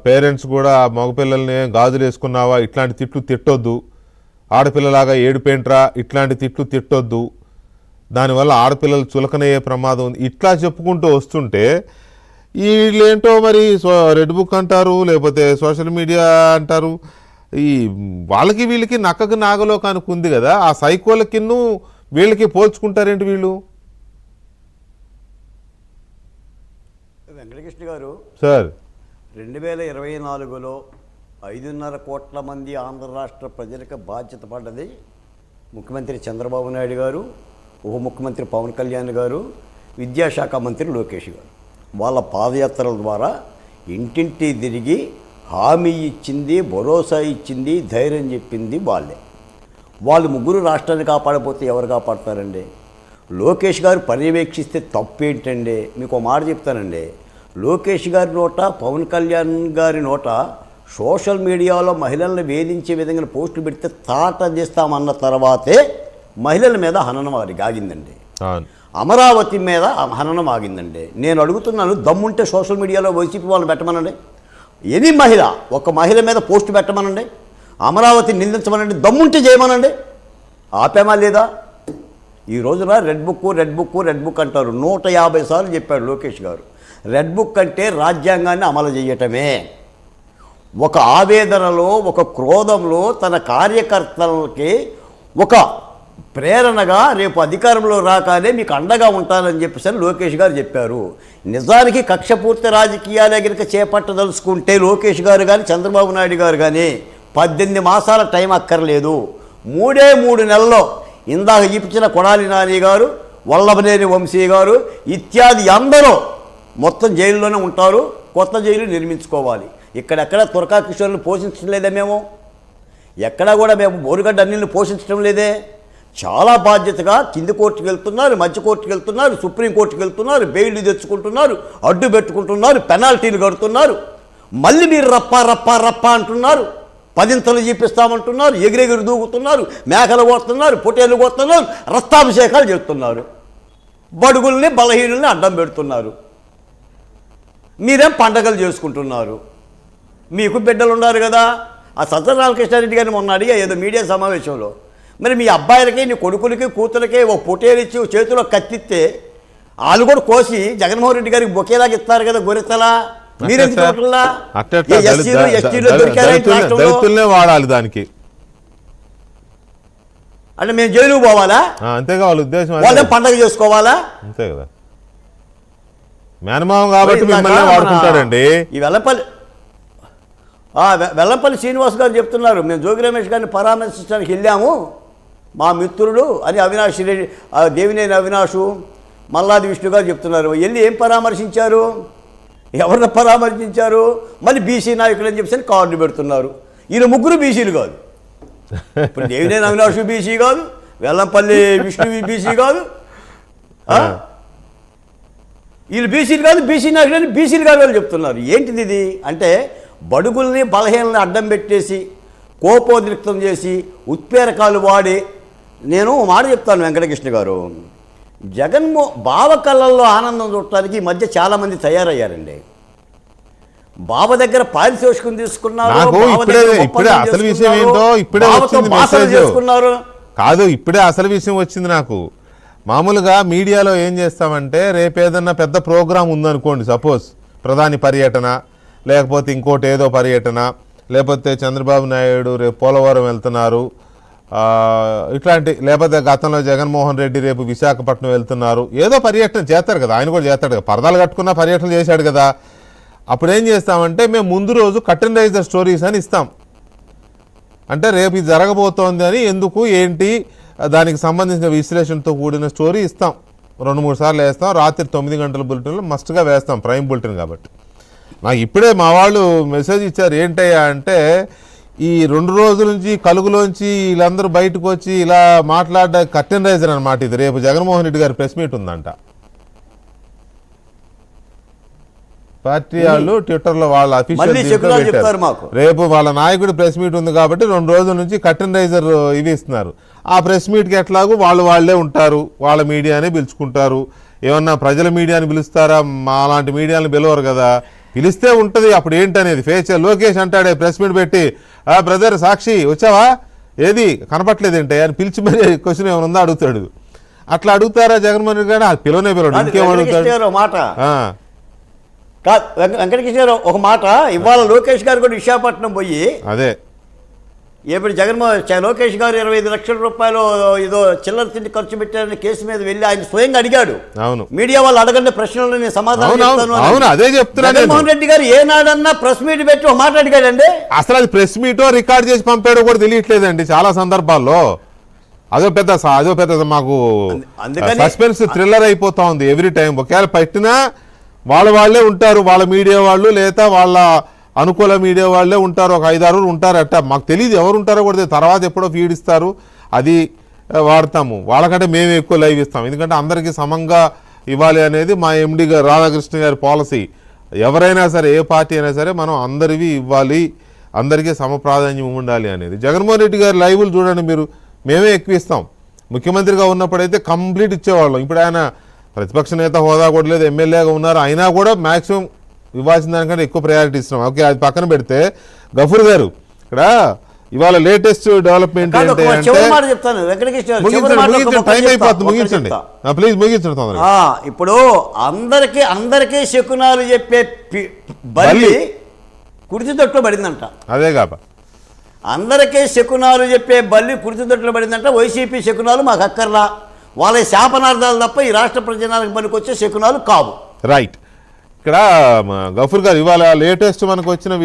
Parents కూడా మగపిల్లల్ని గాజులు వేసుకున్నావా ఇట్లాంటి తిట్లు తిట్టొద్దు, ఆడపిల్లలాగా ఏడుపేంట్రా ఇట్లాంటి తిట్లు తిట్టొద్దు, దానివల్ల ఆడపిల్లలు చులకనయ్యే ప్రమాదం ఉంది, ఇట్లా చెప్పుకుంటూ వస్తుంటే వీళ్ళేంటో మరి రెడ్ బుక్ అంటారు, లేకపోతే సోషల్ మీడియా అంటారు. ఈ వాళ్ళకి వీళ్ళకి నక్కకు నాగలో కనుక్కుంది కదా, ఆ సైకోలకిన్ను వీళ్ళకి పోల్చుకుంటారేంటి వీళ్ళు? వెంకటకృష్ణ గారు సార్ 2024లో 5.5 కోట్ల మంది ఆంధ్ర రాష్ట్ర ప్రజలకు బాధ్యత పడ్డది ముఖ్యమంత్రి చంద్రబాబు నాయుడు గారు, ఉప ముఖ్యమంత్రి పవన్ కళ్యాణ్ గారు, విద్యాశాఖ మంత్రి లోకేష్ గారు. వాళ్ళ పాదయాత్రల ద్వారా ఇంటింటి తిరిగి హామీ ఇచ్చింది, భరోసా ఇచ్చింది, ధైర్యం చెప్పింది వాళ్ళే. వాళ్ళు ముగ్గురు రాష్ట్రాన్ని కాపాడకపోతే ఎవరు కాపాడతారండి? లోకేష్ గారు పర్యవేక్షిస్తే తప్పేంటండి? మీకు మాట చెప్తానండి. లోకేష్ గారి నోట, పవన్ కళ్యాణ్ గారి నోట సోషల్ మీడియాలో మహిళలను వేధించే విధంగా పోస్టులు పెడితే తాట చేస్తామన్న తర్వాతే మహిళల మీద హననం వారికి ఆగిందండి. అమరావతి మీద హననం ఆగిందండి. నేను అడుగుతున్నాను, దమ్ముంటే సోషల్ మీడియాలో వైసీపీ వాళ్ళు పెట్టమనండి. ఎనీ మహిళ, ఒక మహిళ మీద పోస్టు పెట్టమనండి, అమరావతి నిందించమనండి, దమ్ముంటే చేయమనండి. ఆపేమా లేదా? ఈ రోజున రెడ్ బుక్ అంటారు. 150 సార్లు చెప్పాడు లోకేష్ గారు. రెడ్ బుక్ అంటే రాజ్యాంగాన్ని అమలు చేయటమే. ఒక ఆవేదనలో, ఒక క్రోధంలో తన కార్యకర్తలకి ఒక ప్రేరణగా రేపు అధికారంలో రాగానే మీకు అండగా ఉంటానని చెప్పేసి లోకేష్ గారు చెప్పారు. నిజానికి కక్షపూర్తి రాజకీయాలే కనుక చేపట్టదలుచుకుంటే లోకేష్ గారు కానీ చంద్రబాబు నాయుడు గారు కానీ 18 మాసాల టైం అక్కర్లేదు. 3 నెలల్లో ఇందాక ఇప్పించిన కొడాలి నాని గారు, వల్లభనేని వంశీ గారు ఇత్యాది అందరూ మొత్తం జైల్లోనే ఉంటారు. కొత్త జైలు నిర్మించుకోవాలి. ఇక్కడెక్కడ తురకా కిషోర్ని పోషించడం లేదే, మేము ఎక్కడా కూడా మేము బోరుగడ్డ అన్నిల్ని పోషించడం లేదే. చాలా బాధ్యతగా కింది కోర్టుకు వెళ్తున్నారు, మధ్య కోర్టుకు వెళ్తున్నారు, సుప్రీంకోర్టుకు వెళ్తున్నారు, బెయిల్ తెచ్చుకుంటున్నారు, అడ్డు పెట్టుకుంటున్నారు, పెనాల్టీలు కడుతున్నారు. మళ్ళీ మీరు రప్ప అంటున్నారు, 10 చూపిస్తామంటున్నారు, ఎగిరెగిరి దూకుతున్నారు, మేకలు కొడుతున్నారు, పొట్టేళ్ళు కొడుతున్నారు, రక్తాభిషేకాలు చేస్తున్నారు, బడుగుల్ని బలహీనుల్ని అడ్డం పెడుతున్నారు. మీరేం పండగలు చేసుకుంటున్నారు. మీకు బిడ్డలు ఉన్నారు కదా. ఆ సజ్జల రామకృష్ణారెడ్డి గారిని మొన్న అడిగా ఏదో మీడియా సమావేశంలో, మరి మీ అబ్బాయిలకి, నీ కొడుకులకి, కూతులకి ఒక పొట్టేలు ఇచ్చి చేతిలో కత్తిస్తే వాళ్ళు కూడా కోసి జగన్మోహన్ రెడ్డి గారికి బొకేలాగా ఇస్తారు కదా గొర్రెతలా. మీరెందుకు వాడాలి దానికి? అంటే మేము జైలుకు పోవాలా? అంతేగా వాళ్ళ ఉద్దేశం. వాళ్ళే పండగ చేసుకోవాలా? అంతే కదా. మేనమావం కాబట్టి మిమ్మల్ని వాడుకుంటాడండి. ఈ వెల్లంపల్లి శ్రీనివాస్ గారు చెప్తున్నారు, మేము జోగి రమేష్ గారిని పరామర్శించడానికి వెళ్ళాము మా మిత్రుడు అని అవినాష్ రెడ్డి, దేవినేని అవినాషు, మల్లాది విష్ణు గారు చెప్తున్నారు. వెళ్ళి ఏం పరామర్శించారు? ఎవరిని పరామర్శించారు? మళ్ళీ బీసీ నాయకులు అని చెప్పేసి కార్డు పెడుతున్నారు. ఈయన ముగ్గురు బీసీలు కాదు. ఇప్పుడు దేవినేని అవినాష్ బీసీ కాదు, వెల్లంపల్లి విష్ణు బీసీ కాదు, వీళ్ళు బీసీలు కాదు, బీసీ నాయకులని బీసీలు కాదు వాళ్ళు చెప్తున్నారు. ఏంటిది ఇది? అంటే బడుగుల్ని బలహీనల్ని అడ్డం పెట్టేసి, కోపోద్రిక్తం చేసి, ఉత్ప్రేరకాలు వాడి. నేను మాట చెప్తాను వెంకటకృష్ణ గారు, బావ కళ్ళల్లో ఆనందం చూడటానికి ఈ మధ్య చాలామంది తయారయ్యారండి. బావ దగ్గర పారితోషికం తీసుకున్నారు కాదు, ఇప్పుడే అసలు విషయం వచ్చింది నాకు. మామూలుగా మీడియాలో ఏం చేస్తామంటే, రేపు ఏదన్నా పెద్ద ప్రోగ్రాం ఉందనుకోండి, సపోజ్ ప్రధాని పర్యటన, లేకపోతే ఇంకోటి ఏదో పర్యటన, లేకపోతే చంద్రబాబు నాయుడు రేపు పోలవరం వెళ్తున్నారు, ఇట్లాంటి, లేకపోతే గతంలో జగన్మోహన్ రెడ్డి రేపు విశాఖపట్నం వెళ్తున్నారు, ఏదో పర్యటన చేస్తారు కదా, ఆయన కూడా చేస్తాడు కదా, పరదాలు కట్టుకున్న పర్యటన చేశాడు కదా. అప్పుడు ఏం చేస్తామంటే, మేము ముందు రోజు కర్టెన్ రైజర్ స్టోరీస్ అని ఇస్తాం. అంటే రేపు ఇది జరగబోతోంది అని, ఎందుకు ఏంటి దానికి సంబంధించిన విశ్లేషణతో కూడిన స్టోరీ ఇస్తాం. 2-3 సార్లు వేస్తాం. రాత్రి 9 గంటల బులెటిన్లో మస్ట్గా వేస్తాం, ప్రైమ్ బులెటిన్ కాబట్టి. నాకు ఇప్పుడే మా వాళ్ళు మెసేజ్ ఇచ్చారు, ఏంటయ్యా అంటే, ఈ 2 రోజుల నుంచి కలుగులోంచి వీళ్ళందరూ బయటకు వచ్చి ఇలా మాట్లాడ కర్టెన్ రైజర్ అనమాట ఇది. రేపు జగన్మోహన్ రెడ్డి గారి ప్రెస్ మీట్ ఉందంట. పార్టీ వాళ్ళు ట్విట్టర్లో వాళ్ళ అఫీషియల్ రేపు వాళ్ళ నాయకుడి ప్రెస్ మీట్ ఉంది కాబట్టి 2 రోజుల నుంచి కర్టెన్ రైజర్ ఇవి ఇస్తున్నారు. ఆ ప్రెస్ మీట్కి ఎట్లాగూ వాళ్ళే ఉంటారు, వాళ్ళ మీడియానే పిలుచుకుంటారు. ఏమన్నా ప్రజల మీడియాని పిలుస్తారా? మా అలాంటి మీడియాని పిలవరు కదా. పిలిస్తే ఉంటుంది అప్పుడు ఏంటనేది ఫేస్ లోకేష్ అంటాడే ప్రెస్ మీట్ పెట్టి బ్రదర్ సాక్షి వచ్చావా ఏది కనపట్లేదు ఏంటి అని పిలిచి మరి క్వశ్చన్ ఏమైనా ఉందా అడుగుతాడు. అట్లా అడుగుతారా జగన్మోహన్ రెడ్డి గారు? పిలవనే పిలవడు, ఇంకేం అడుగుతాడు? మాట వెంకటకృష్ణ ఒక మాట, ఇవాళ లోకేష్ గారు కూడా విశాఖపట్నం పోయి అదే ఇప్పుడు లోకేష్ గారు 25 లక్షల రూపాయలు ఏదో చిల్లర తిండి ఖర్చు పెట్టారని కేసు మీద వెళ్ళి ఆయన స్వయంగా అడిగాడు. అవును, మీడియా వాళ్ళు అడగండి ప్రశ్నలు నేను సమాధానం చెప్తాను. అవును అదే చెప్తున్నా. జగన్మోహన్ రెడ్డి గారు ఏనాడన్నా ప్రెస్ మీట్ పెట్టి ఒక మాట అడిగాడండి. అసలు అది ప్రెస్ మీటో రికార్డ్ చేసి పంపాడో కూడా తెలియట్లేదండి చాలా సందర్భాల్లో. అదో పెద్ద మాకు సస్పెన్స్ థ్రిల్లర్ అయిపోతా ఉంది ఎవ్రీ టైం. ఒకవేళ పెట్టినా వాళ్ళే ఉంటారు, వాళ్ళ మీడియా వాళ్ళు లేదా వాళ్ళ అనుకూల మీడియా వాళ్ళే ఉంటారు, ఒక 5-6 ఉంటారు. అట్ట మాకు తెలియదు ఎవరు ఉంటారో కూడా. తర్వాత ఎప్పుడో ఫీడ్ ఇస్తారు, అది వాడతాము. వాళ్ళకంటే మేము ఎక్కువ లైవ్ ఇస్తాం, ఎందుకంటే అందరికీ సమంగా ఇవ్వాలి అనేది మా ఎండి గారు రాధాకృష్ణ గారి పాలసీ. ఎవరైనా సరే ఏ పార్టీ అయినా సరే మనం అందరివి ఇవ్వాలి, అందరికీ సమ ప్రాధాన్యం ఉండాలి అనేది. జగన్మోహన్ రెడ్డి గారి లైవ్లు చూడండి మీరు, మేమే ఎక్కువ ఇస్తాం. ముఖ్యమంత్రిగా ఉన్నప్పుడైతే కంప్లీట్ ఇచ్చేవాళ్ళం. ఇప్పుడు ఆయన ప్రతిపక్ష నేత హోదా కూడా లేదు, ఎమ్మెల్యేగా ఉన్నారు, అయినా కూడా మ్యాక్సిమం ఇవ్వాల్సిన దానికంటే ఎక్కువ ప్రయారిటీ ఇస్తున్నాం. ఓకే, అది పక్కన పెడితే గఫూర్ గారు ఇక్కడ ఇవాళ లేటెస్ట్ డెవలప్మెంట్ టైం అయిపోతుంది, ముగించండి ప్లీజ్, ముగించండి తొందరగా. ఇప్పుడు అందరికీ శకునాలు చెప్పే బల్లి కుడితి తొట్టులో పడిందంట. అదే కాబా అందరికీ శకునాలు చెప్పే బల్లి కుడితి తొట్టులో పడిందంట. వైసీపీ శకునాలు మాకు అక్కర్లా, వాళ్ళ శాపనార్థాలు తప్ప ఈ రాష్ట్ర ప్రజలకు పనికొచ్చే శకునాలు కావు. రైట్. ఇక్కడ గఫూర్ గారు ఇవాళ లేటెస్ట్ మనకు వచ్చిన విషయం